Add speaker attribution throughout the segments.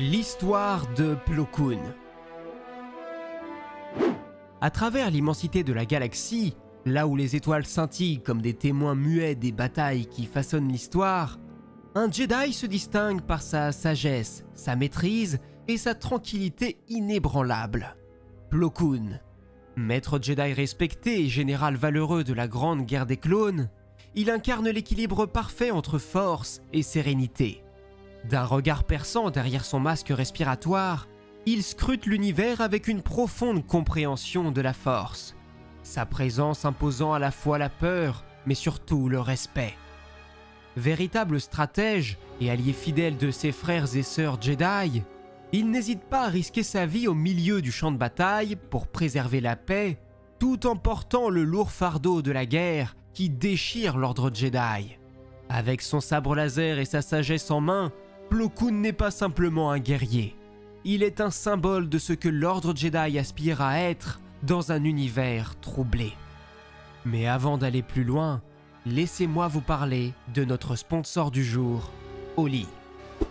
Speaker 1: L'histoire de Plo Koon. À travers l'immensité de la galaxie, là où les étoiles scintillent comme des témoins muets des batailles qui façonnent l'histoire, un Jedi se distingue par sa sagesse, sa maîtrise et sa tranquillité inébranlable. Plo Koon. Maître Jedi respecté et général valeureux de la Grande Guerre des Clones, il incarne l'équilibre parfait entre force et sérénité. D'un regard perçant derrière son masque respiratoire, il scrute l'univers avec une profonde compréhension de la force, sa présence imposant à la fois la peur, mais surtout le respect. Véritable stratège et allié fidèle de ses frères et sœurs Jedi, il n'hésite pas à risquer sa vie au milieu du champ de bataille pour préserver la paix, tout en portant le lourd fardeau de la guerre qui déchire l'ordre Jedi. Avec son sabre laser et sa sagesse en main, Plo Koon n'est pas simplement un guerrier. Il est un symbole de ce que l'ordre Jedi aspire à être dans un univers troublé. Mais avant d'aller plus loin, laissez-moi vous parler de notre sponsor du jour, Oli.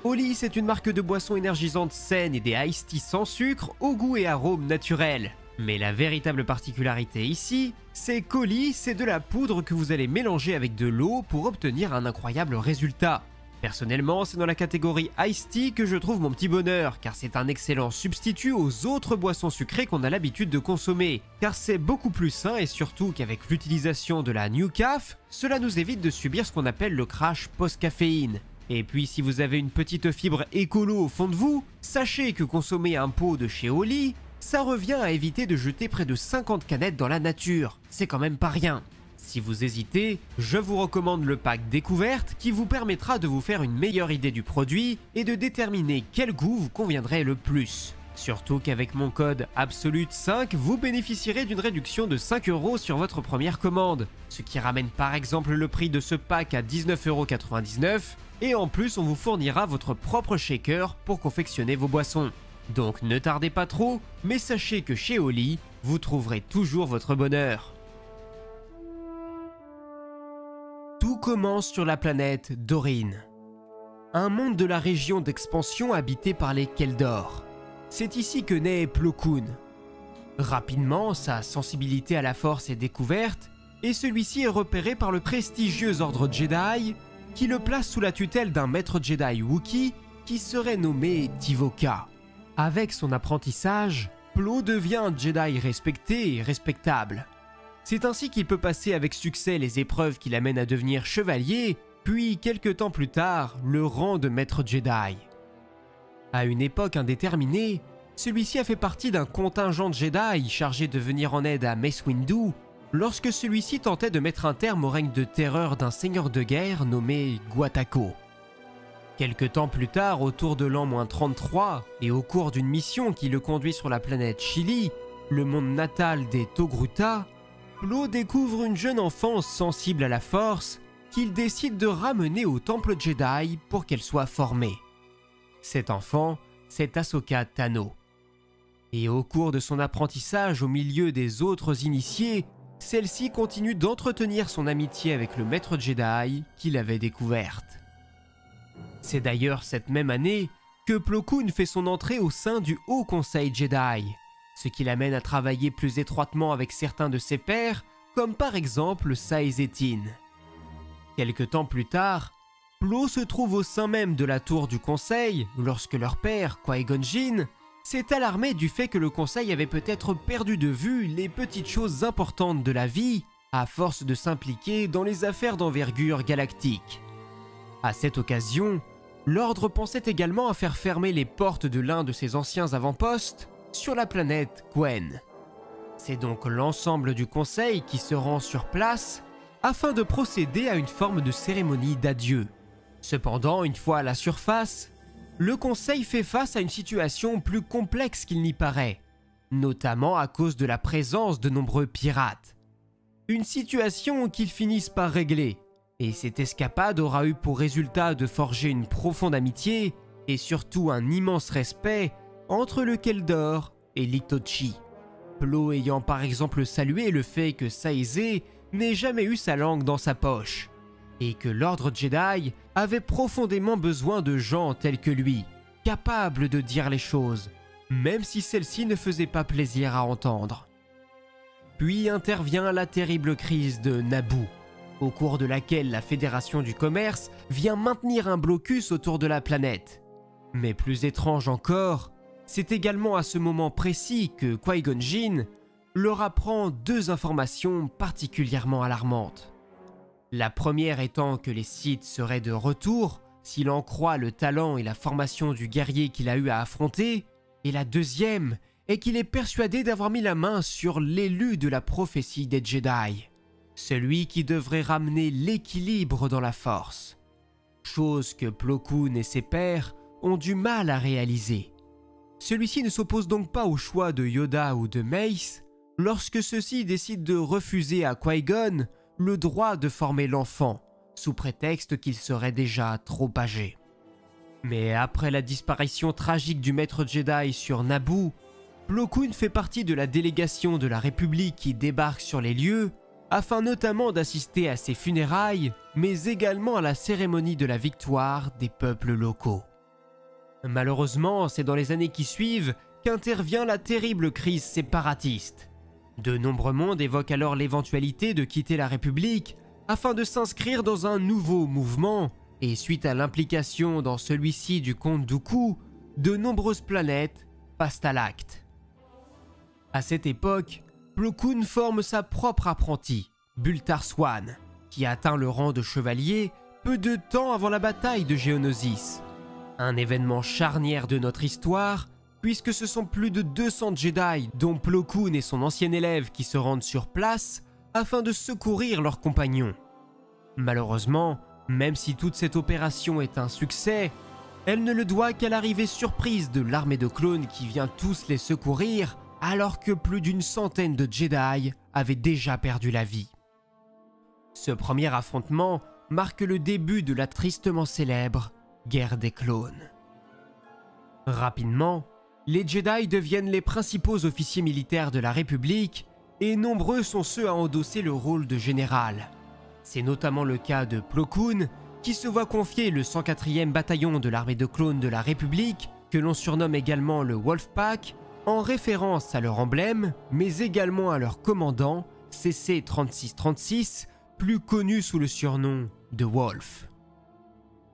Speaker 1: Oli, c'est une marque de boissons énergisantes saines et des iced tea sans sucre au goût et arôme naturels. Mais la véritable particularité ici, c'est qu'Oli, c'est de la poudre que vous allez mélanger avec de l'eau pour obtenir un incroyable résultat. Personnellement, c'est dans la catégorie Iced Tea que je trouve mon petit bonheur, car c'est un excellent substitut aux autres boissons sucrées qu'on a l'habitude de consommer. Car c'est beaucoup plus sain et surtout qu'avec l'utilisation de la New Caf, cela nous évite de subir ce qu'on appelle le crash post-caféine. Et puis si vous avez une petite fibre écolo au fond de vous, sachez que consommer un pot de chez Oli, ça revient à éviter de jeter près de 50 canettes dans la nature. C'est quand même pas rien. Si vous hésitez, je vous recommande le pack découverte qui vous permettra de vous faire une meilleure idée du produit et de déterminer quel goût vous conviendrait le plus. Surtout qu'avec mon code ABSOLUTE5, vous bénéficierez d'une réduction de 5 € sur votre première commande, ce qui ramène par exemple le prix de ce pack à 19,99 € et en plus on vous fournira votre propre shaker pour confectionner vos boissons. Donc ne tardez pas trop, mais sachez que chez Oli, vous trouverez toujours votre bonheur. Tout commence sur la planète Dorin, un monde de la région d'expansion habité par les Keldor. C'est ici que naît Plo Koon. Rapidement, sa sensibilité à la force est découverte et celui-ci est repéré par le prestigieux ordre Jedi qui le place sous la tutelle d'un maître Jedi Wookiee qui serait nommé Tivoka. Avec son apprentissage, Plo devient un Jedi respecté et respectable. C'est ainsi qu'il peut passer avec succès les épreuves qui l'amènent à devenir chevalier, puis quelques temps plus tard, le rang de maître Jedi. À une époque indéterminée, celui-ci a fait partie d'un contingent de Jedi chargé de venir en aide à Mace Windu lorsque celui-ci tentait de mettre un terme au règne de terreur d'un seigneur de guerre nommé Guataco. Quelque temps plus tard, autour de l'an -33, et au cours d'une mission qui le conduit sur la planète Chili, le monde natal des Togruta, Plo découvre une jeune enfant sensible à la force qu'il décide de ramener au temple Jedi pour qu'elle soit formée. Cet enfant, c'est Ahsoka Tano. Et au cours de son apprentissage au milieu des autres initiés, celle-ci continue d'entretenir son amitié avec le maître Jedi qu'il avait découverte. C'est d'ailleurs cette même année que Plo Koon fait son entrée au sein du Haut Conseil Jedi, ce qui l'amène à travailler plus étroitement avec certains de ses pairs, comme par exemple Saïs-Etienne. Quelque temps plus tard, Plo se trouve au sein même de la tour du Conseil lorsque leur père, Qui-Gon Jinn, s'est alarmé du fait que le Conseil avait peut-être perdu de vue les petites choses importantes de la vie à force de s'impliquer dans les affaires d'envergure galactique. À cette occasion, l'ordre pensait également à faire fermer les portes de l'un de ses anciens avant-postes sur la planète Gwen. C'est donc l'ensemble du conseil qui se rend sur place afin de procéder à une forme de cérémonie d'adieu. Cependant, une fois à la surface, le conseil fait face à une situation plus complexe qu'il n'y paraît, notamment à cause de la présence de nombreux pirates. Une situation qu'ils finissent par régler, et cette escapade aura eu pour résultat de forger une profonde amitié et surtout un immense respect entre le Keldor et l'Itochi. Plo ayant par exemple salué le fait que Saizé n'ait jamais eu sa langue dans sa poche, et que l'ordre Jedi avait profondément besoin de gens tels que lui, capable de dire les choses, même si celle-ci ne faisait pas plaisir à entendre. Puis intervient la terrible crise de Naboo, au cours de laquelle la Fédération du Commerce vient maintenir un blocus autour de la planète. Mais plus étrange encore, c'est également à ce moment précis que Qui-Gon Jinn leur apprend deux informations particulièrement alarmantes. La première étant que les Sith seraient de retour, s'il en croit le talent et la formation du guerrier qu'il a eu à affronter, et la deuxième est qu'il est persuadé d'avoir mis la main sur l'élu de la prophétie des Jedi, celui qui devrait ramener l'équilibre dans la Force, chose que Plo Koon et ses pairs ont du mal à réaliser. Celui-ci ne s'oppose donc pas au choix de Yoda ou de Mace lorsque ceux-ci décident de refuser à Qui-Gon le droit de former l'enfant, sous prétexte qu'il serait déjà trop âgé. Mais après la disparition tragique du maître Jedi sur Naboo, Plo Koon fait partie de la délégation de la République qui débarque sur les lieux, afin notamment d'assister à ses funérailles, mais également à la cérémonie de la victoire des peuples locaux. Malheureusement, c'est dans les années qui suivent qu'intervient la terrible crise séparatiste. De nombreux mondes évoquent alors l'éventualité de quitter la République afin de s'inscrire dans un nouveau mouvement, et suite à l'implication dans celui-ci du comte Dooku, de nombreuses planètes passent à l'acte. À cette époque, Plo Koon forme sa propre apprentie, Bultar Swan, qui atteint le rang de chevalier peu de temps avant la bataille de Geonosis. Un événement charnière de notre histoire, puisque ce sont plus de 200 Jedi, dont Plo Koon et son ancien élève, qui se rendent sur place afin de secourir leurs compagnons. Malheureusement, même si toute cette opération est un succès, elle ne le doit qu'à l'arrivée surprise de l'armée de clones qui vient tous les secourir, alors que plus d'une centaine de Jedi avaient déjà perdu la vie. Ce premier affrontement marque le début de la tristement célèbre Guerre des clones. Rapidement, les Jedi deviennent les principaux officiers militaires de la République et nombreux sont ceux à endosser le rôle de général. C'est notamment le cas de Plo Koon, qui se voit confier le 104e bataillon de l'armée de clones de la République, que l'on surnomme également le Wolfpack, en référence à leur emblème, mais également à leur commandant, CC-3636, plus connu sous le surnom de Wolf.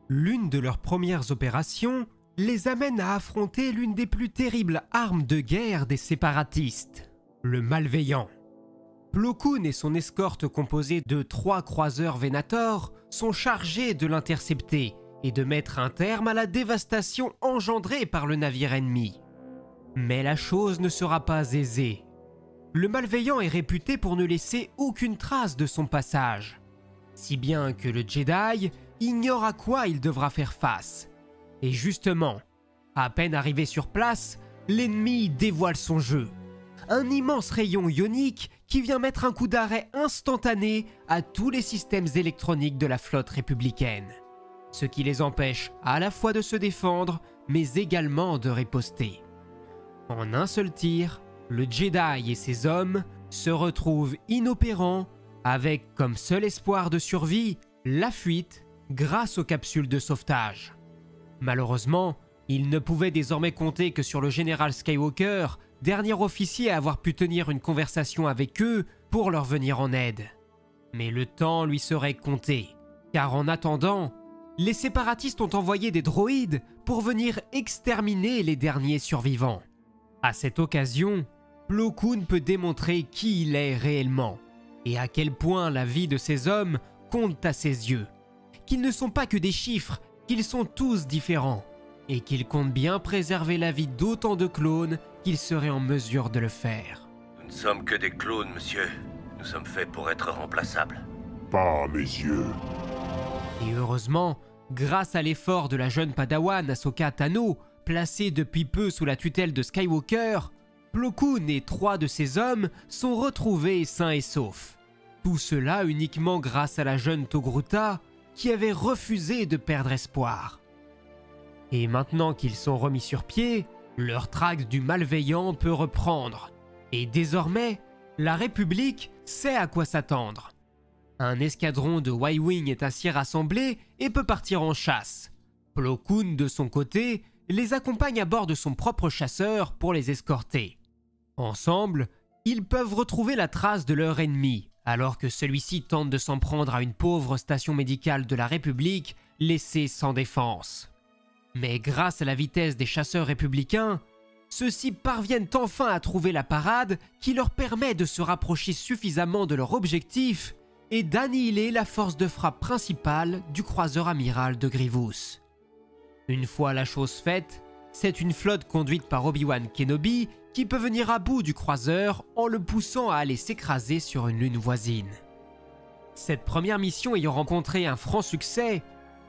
Speaker 1: L'une de leurs premières opérations les amène à affronter l'une des plus terribles armes de guerre des séparatistes, le Malveillant. Plo Koon et son escorte composée de 3 croiseurs Venator sont chargés de l'intercepter et de mettre un terme à la dévastation engendrée par le navire ennemi. Mais la chose ne sera pas aisée. Le Malveillant est réputé pour ne laisser aucune trace de son passage, si bien que le Jedi ignore à quoi il devra faire face. Et justement, à peine arrivé sur place, l'ennemi dévoile son jeu. Un immense rayon ionique qui vient mettre un coup d'arrêt instantané à tous les systèmes électroniques de la flotte républicaine, ce qui les empêche à la fois de se défendre, mais également de riposter. En un seul tir, le Jedi et ses hommes se retrouvent inopérants, avec comme seul espoir de survie la fuite grâce aux capsules de sauvetage. Malheureusement, ils ne pouvaient désormais compter que sur le général Skywalker, dernier officier à avoir pu tenir une conversation avec eux pour leur venir en aide. Mais le temps lui serait compté, car en attendant, les séparatistes ont envoyé des droïdes pour venir exterminer les derniers survivants. À cette occasion, Plo Koon peut démontrer qui il est réellement, et à quel point la vie de ces hommes compte à ses yeux, qu'ils ne sont pas que des chiffres, qu'ils sont tous différents, et qu'il compte bien préserver la vie d'autant de clones qu'il serait en mesure de le faire.
Speaker 2: Nous ne sommes que des clones, monsieur. Nous sommes faits pour être remplaçables.
Speaker 3: Pas à mes yeux.
Speaker 1: Et heureusement, grâce à l'effort de la jeune padawan Ahsoka Tano, placée depuis peu sous la tutelle de Skywalker, Plo Koon et 3 de ses hommes sont retrouvés sains et saufs. Tout cela uniquement grâce à la jeune Togruta, qui avait refusé de perdre espoir. Et maintenant qu'ils sont remis sur pied, leur traque du Malveillant peut reprendre. Et désormais, la République sait à quoi s'attendre. Un escadron de Y-Wing est ainsi rassemblé et peut partir en chasse. Plo Koon, de son côté, les accompagne à bord de son propre chasseur pour les escorter. Ensemble, ils peuvent retrouver la trace de leur ennemi, alors que celui-ci tente de s'en prendre à une pauvre station médicale de la République laissée sans défense. Mais grâce à la vitesse des chasseurs républicains, ceux-ci parviennent enfin à trouver la parade qui leur permet de se rapprocher suffisamment de leur objectif et d'annihiler la force de frappe principale du croiseur amiral de Grievous. Une fois la chose faite, c'est une flotte conduite par Obi-Wan Kenobi qui peut venir à bout du croiseur en le poussant à aller s'écraser sur une lune voisine. Cette première mission ayant rencontré un franc succès,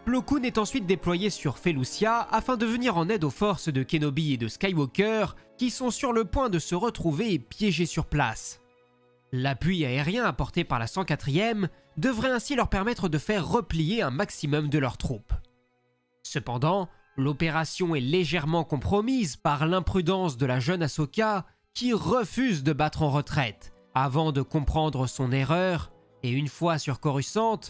Speaker 1: Plo Koon est ensuite déployé sur Felucia afin de venir en aide aux forces de Kenobi et de Skywalker qui sont sur le point de se retrouver piégés sur place. L'appui aérien apporté par la 104e devrait ainsi leur permettre de faire replier un maximum de leurs troupes. Cependant, l'opération est légèrement compromise par l'imprudence de la jeune Ahsoka qui refuse de battre en retraite avant de comprendre son erreur et une fois sur Coruscant,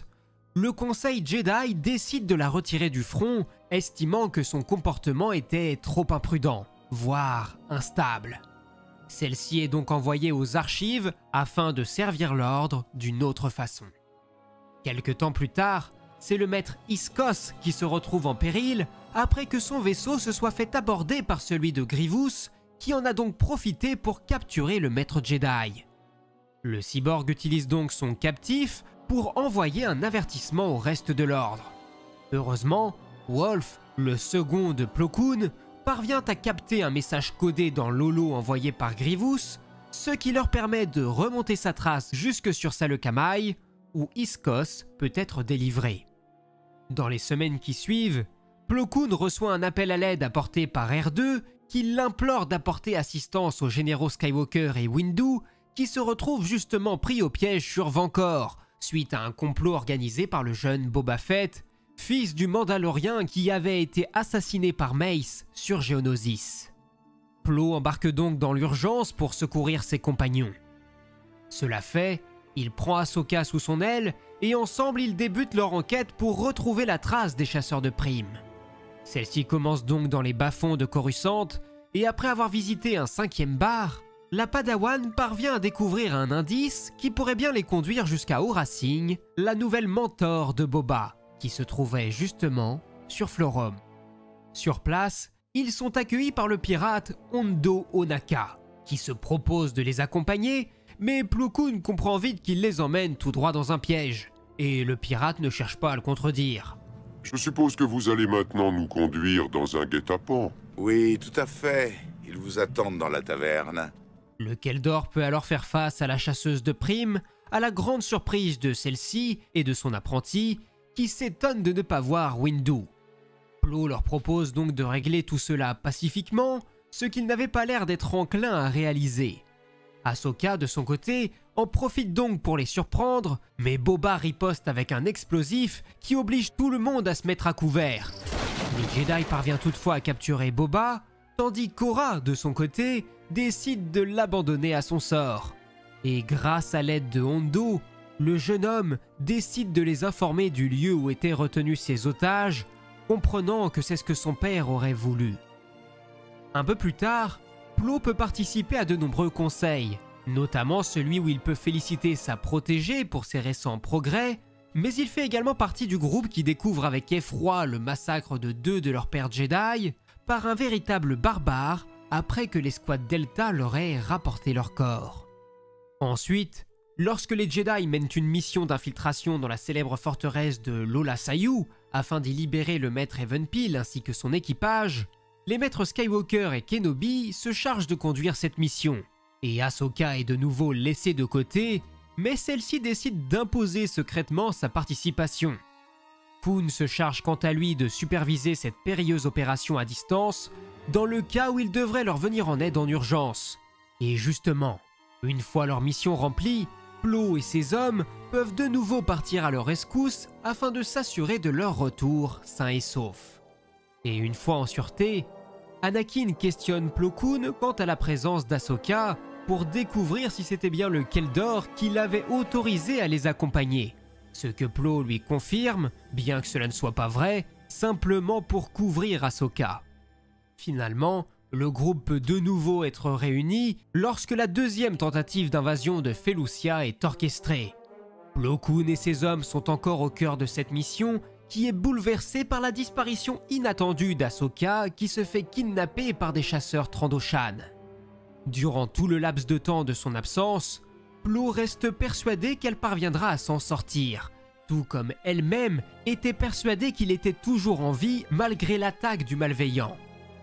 Speaker 1: le Conseil Jedi décide de la retirer du front, estimant que son comportement était trop imprudent, voire instable. Celle-ci est donc envoyée aux archives afin de servir l'ordre d'une autre façon. Quelque temps plus tard, c'est le maître Iskos qui se retrouve en péril après que son vaisseau se soit fait aborder par celui de Grievous, qui en a donc profité pour capturer le maître Jedi. Le cyborg utilise donc son captif pour envoyer un avertissement au reste de l'ordre. Heureusement, Wolf, le second de Plo Koon, parvient à capter un message codé dans l'holo envoyé par Grievous, ce qui leur permet de remonter sa trace jusque sur Saleucamaï, où Iskos peut être délivré. Dans les semaines qui suivent, Plo Koon reçoit un appel à l'aide apporté par R2 qui l'implore d'apporter assistance aux généraux Skywalker et Windu qui se retrouvent justement pris au piège sur Vancor, suite à un complot organisé par le jeune Boba Fett, fils du Mandalorien qui avait été assassiné par Mace sur Geonosis. Plo embarque donc dans l'urgence pour secourir ses compagnons. Cela fait, il prend Ahsoka sous son aile et ensemble ils débutent leur enquête pour retrouver la trace des chasseurs de primes. Celle-ci commence donc dans les bas-fonds de Coruscant et après avoir visité un 5e bar, la Padawan parvient à découvrir un indice qui pourrait bien les conduire jusqu'à Aurra Sing, la nouvelle mentor de Boba, qui se trouvait justement sur Florum. Sur place, ils sont accueillis par le pirate Hondo Ohnaka, qui se propose de les accompagner, mais Plo Koon comprend vite qu'il les emmène tout droit dans un piège, et le pirate ne cherche pas à le contredire.
Speaker 3: Je suppose que vous allez maintenant nous conduire dans un guet-apens.
Speaker 4: Oui, tout à fait. Ils vous attendent dans la taverne.
Speaker 1: Le Keldor peut alors faire face à la chasseuse de primes, à la grande surprise de celle-ci et de son apprenti, qui s'étonnent de ne pas voir Windu. Plo leur propose donc de régler tout cela pacifiquement, ce qu'ils n'avaient pas l'air d'être enclins à réaliser. Ahsoka, de son côté, en profite donc pour les surprendre, mais Boba riposte avec un explosif qui oblige tout le monde à se mettre à couvert. Le Jedi parvient toutefois à capturer Boba, tandis qu'Aurra, de son côté, décide de l'abandonner à son sort. Et grâce à l'aide de Hondo, le jeune homme décide de les informer du lieu où étaient retenus ses otages, comprenant que c'est ce que son père aurait voulu. Un peu plus tard, Plo peut participer à de nombreux conseils, notamment celui où il peut féliciter sa protégée pour ses récents progrès, mais il fait également partie du groupe qui découvre avec effroi le massacre de 2 de leurs pères Jedi par un véritable barbare après que l'escouade Delta leur ait rapporté leur corps. Ensuite, lorsque les Jedi mènent une mission d'infiltration dans la célèbre forteresse de Lola Sayu afin d'y libérer le maître Evenpeel ainsi que son équipage, les maîtres Skywalker et Kenobi se chargent de conduire cette mission, et Ahsoka est de nouveau laissée de côté, mais celle-ci décide d'imposer secrètement sa participation. Poon se charge quant à lui de superviser cette périlleuse opération à distance, dans le cas où il devrait leur venir en aide en urgence. Et justement, une fois leur mission remplie, Plo et ses hommes peuvent de nouveau partir à leur rescousse afin de s'assurer de leur retour sains et saufs. Et une fois en sûreté, Anakin questionne Plo Koon quant à la présence d'Ahsoka pour découvrir si c'était bien le Keldor qui l'avait autorisé à les accompagner. Ce que Plo lui confirme, bien que cela ne soit pas vrai, simplement pour couvrir Ahsoka. Finalement, le groupe peut de nouveau être réuni lorsque la deuxième tentative d'invasion de Felucia est orchestrée. Plo Koon et ses hommes sont encore au cœur de cette mission qui est bouleversée par la disparition inattendue d'Ahsoka qui se fait kidnapper par des chasseurs Trandoshan. Durant tout le laps de temps de son absence, Plo reste persuadée qu'elle parviendra à s'en sortir, tout comme elle-même était persuadée qu'il était toujours en vie malgré l'attaque du malveillant.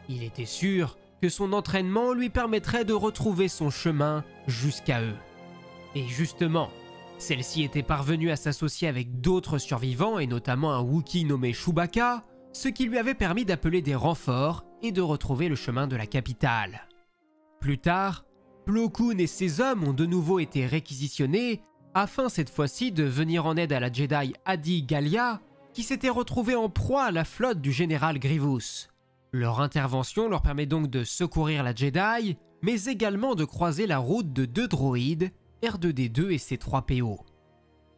Speaker 1: Il était sûr que son entraînement lui permettrait de retrouver son chemin jusqu'à eux. Et justement, celle-ci était parvenue à s'associer avec d'autres survivants et notamment un Wookiee nommé Chewbacca, ce qui lui avait permis d'appeler des renforts et de retrouver le chemin de la capitale. Plus tard, Plo Koon et ses hommes ont de nouveau été réquisitionnés afin cette fois-ci de venir en aide à la Jedi Adi Gallia qui s'était retrouvée en proie à la flotte du général Grievous. Leur intervention leur permet donc de secourir la Jedi, mais également de croiser la route de deux droïdes, R2-D2 et C3PO.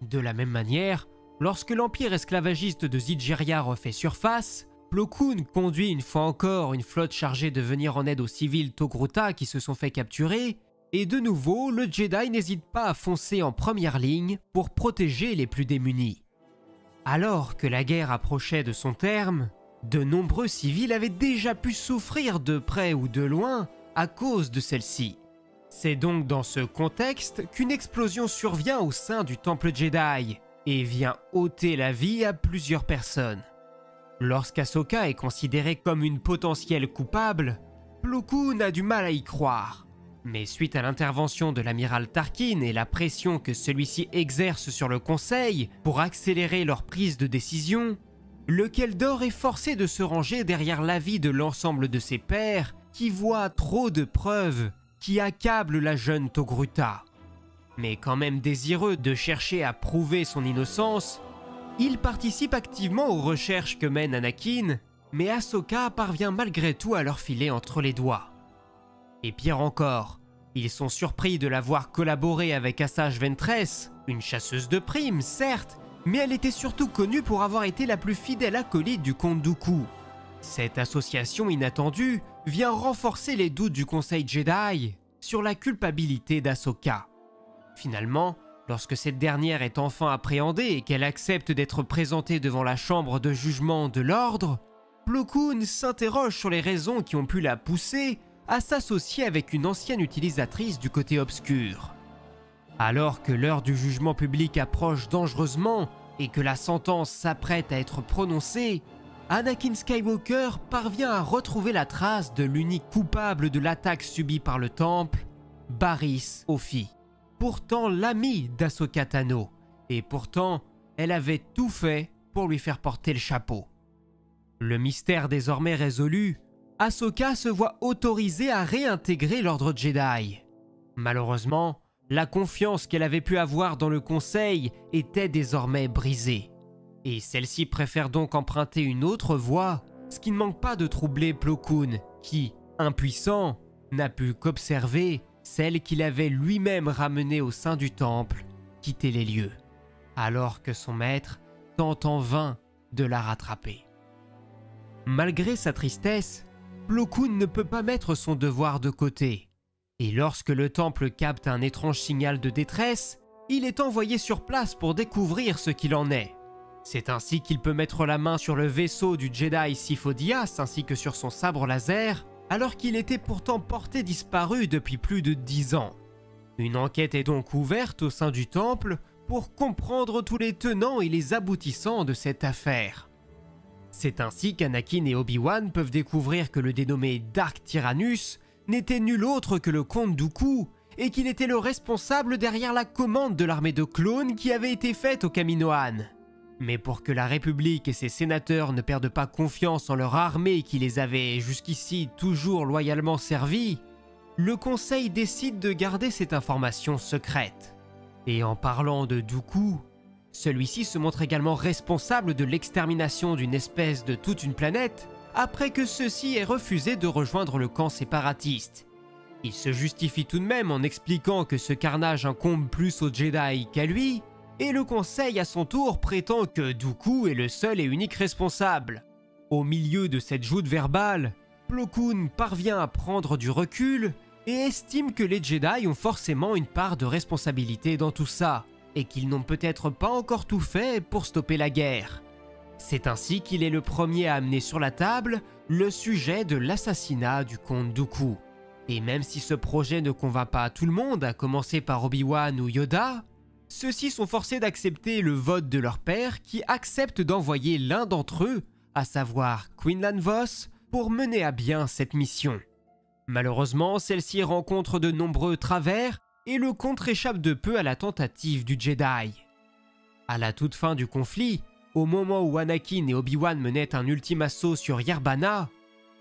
Speaker 1: De la même manière, lorsque l'empire esclavagiste de Zidgeria refait surface, Plo Koon conduit une fois encore une flotte chargée de venir en aide aux civils Togruta qui se sont fait capturer, et de nouveau, le Jedi n'hésite pas à foncer en première ligne pour protéger les plus démunis. Alors que la guerre approchait de son terme, de nombreux civils avaient déjà pu souffrir de près ou de loin à cause de celle-ci. C'est donc dans ce contexte qu'une explosion survient au sein du Temple Jedi et vient ôter la vie à plusieurs personnes. Lorsqu'Ahsoka est considérée comme une potentielle coupable, Plo Koon a du mal à y croire. Mais suite à l'intervention de l'amiral Tarkin et la pression que celui-ci exerce sur le Conseil pour accélérer leur prise de décision, le Keldor est forcé de se ranger derrière l'avis de l'ensemble de ses pairs qui voient trop de preuves qui accablent la jeune Togruta. Mais quand même désireux de chercher à prouver son innocence, il participe activement aux recherches que mène Anakin, mais Ahsoka parvient malgré tout à leur filer entre les doigts. Et pire encore, ils sont surpris de la voir collaborer avec Asajj Ventress, une chasseuse de primes certes, mais elle était surtout connue pour avoir été la plus fidèle acolyte du comte Dooku. Cette association inattendue vient renforcer les doutes du Conseil Jedi sur la culpabilité d'Ahsoka. Finalement, lorsque cette dernière est enfin appréhendée et qu'elle accepte d'être présentée devant la chambre de jugement de l'ordre, Plo Koon s'interroge sur les raisons qui ont pu la pousser à s'associer avec une ancienne utilisatrice du côté obscur. Alors que l'heure du jugement public approche dangereusement et que la sentence s'apprête à être prononcée, Anakin Skywalker parvient à retrouver la trace de l'unique coupable de l'attaque subie par le Temple, Barriss Offee, pourtant l'ami d'Ahsoka Tano, et pourtant elle avait tout fait pour lui faire porter le chapeau. Le mystère désormais résolu, Ahsoka se voit autorisée à réintégrer l'ordre Jedi. Malheureusement, la confiance qu'elle avait pu avoir dans le Conseil était désormais brisée. Et celle-ci préfère donc emprunter une autre voie, ce qui ne manque pas de troubler Plo Koon, qui, impuissant, n'a pu qu'observer celle qu'il avait lui-même ramenée au sein du temple, quitter les lieux, alors que son maître tente en vain de la rattraper. Malgré sa tristesse, Plo Koon ne peut pas mettre son devoir de côté. Et lorsque le temple capte un étrange signal de détresse, il est envoyé sur place pour découvrir ce qu'il en est. C'est ainsi qu'il peut mettre la main sur le vaisseau du Jedi Sif Odias ainsi que sur son sabre laser, alors qu'il était pourtant porté disparu depuis plus de 10 ans. Une enquête est donc ouverte au sein du temple pour comprendre tous les tenants et les aboutissants de cette affaire. C'est ainsi qu'Anakin et Obi-Wan peuvent découvrir que le dénommé Dark Tyrannus n'était nul autre que le comte Dooku et qu'il était le responsable derrière la commande de l'armée de clones qui avait été faite au Kaminoan. Mais pour que la République et ses sénateurs ne perdent pas confiance en leur armée qui les avait jusqu'ici toujours loyalement servis, le Conseil décide de garder cette information secrète. Et en parlant de Dooku, celui-ci se montre également responsable de l'extermination d'une espèce de toute une planète après que ceux-ci aient refusé de rejoindre le camp séparatiste. Il se justifie tout de même en expliquant que ce carnage incombe plus aux Jedi qu'à lui, et le Conseil à son tour prétend que Dooku est le seul et unique responsable. Au milieu de cette joute verbale, Plo Koon parvient à prendre du recul et estime que les Jedi ont forcément une part de responsabilité dans tout ça, et qu'ils n'ont peut-être pas encore tout fait pour stopper la guerre. C'est ainsi qu'il est le premier à amener sur la table le sujet de l'assassinat du comte Dooku. Et même si ce projet ne convainc pas tout le monde, à commencer par Obi-Wan ou Yoda, ceux-ci sont forcés d'accepter le vote de leur père qui accepte d'envoyer l'un d'entre eux, à savoir Quinlan Vos, pour mener à bien cette mission. Malheureusement, celle-ci rencontre de nombreux travers et le comte échappe de peu à la tentative du Jedi. À la toute fin du conflit, au moment où Anakin et Obi-Wan menaient un ultime assaut sur Yerbana,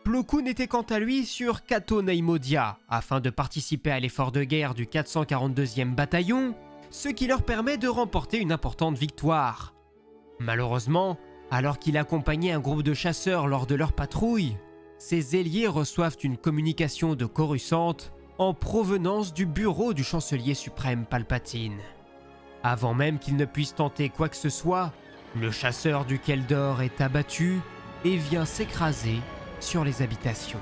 Speaker 1: Plo Koon était quant à lui sur Cato Neimoidia afin de participer à l'effort de guerre du 442e bataillon, ce qui leur permet de remporter une importante victoire. Malheureusement, alors qu'il accompagnait un groupe de chasseurs lors de leur patrouille, ses ailiers reçoivent une communication de Coruscant en provenance du bureau du chancelier suprême Palpatine. Avant même qu'il ne puisse tenter quoi que ce soit, le chasseur du Keldor est abattu et vient s'écraser sur les habitations.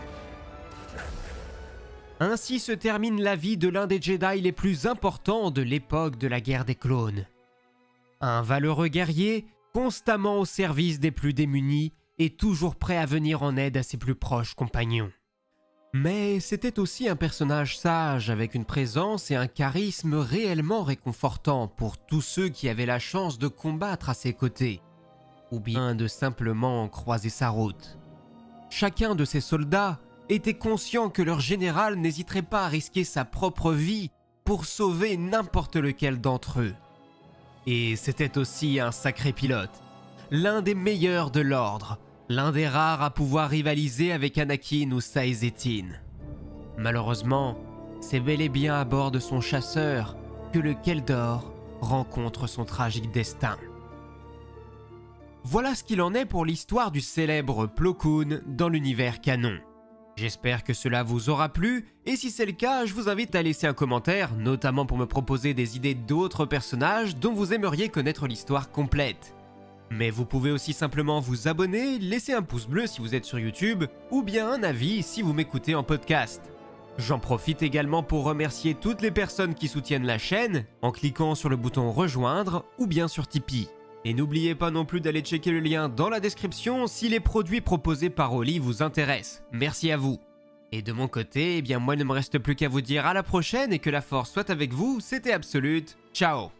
Speaker 1: Ainsi se termine la vie de l'un des Jedi les plus importants de l'époque de la guerre des clones. Un valeureux guerrier, constamment au service des plus démunis et toujours prêt à venir en aide à ses plus proches compagnons. Mais c'était aussi un personnage sage avec une présence et un charisme réellement réconfortant pour tous ceux qui avaient la chance de combattre à ses côtés, ou bien de simplement croiser sa route. Chacun de ces soldats était conscient que leur général n'hésiterait pas à risquer sa propre vie pour sauver n'importe lequel d'entre eux. Et c'était aussi un sacré pilote, l'un des meilleurs de l'ordre, l'un des rares à pouvoir rivaliser avec Anakin ou Saïs-Etienne. Malheureusement, c'est bel et bien à bord de son chasseur que le Keldor rencontre son tragique destin. Voilà ce qu'il en est pour l'histoire du célèbre Plo Koon dans l'univers canon. J'espère que cela vous aura plu, et si c'est le cas, je vous invite à laisser un commentaire, notamment pour me proposer des idées d'autres personnages dont vous aimeriez connaître l'histoire complète. Mais vous pouvez aussi simplement vous abonner, laisser un pouce bleu si vous êtes sur YouTube, ou bien un avis si vous m'écoutez en podcast. J'en profite également pour remercier toutes les personnes qui soutiennent la chaîne, en cliquant sur le bouton rejoindre, ou bien sur Tipeee. Et n'oubliez pas non plus d'aller checker le lien dans la description si les produits proposés par Oli vous intéressent. Merci à vous. Et de mon côté, eh bien moi il ne me reste plus qu'à vous dire à la prochaine et que la force soit avec vous, c'était Absolute. Ciao.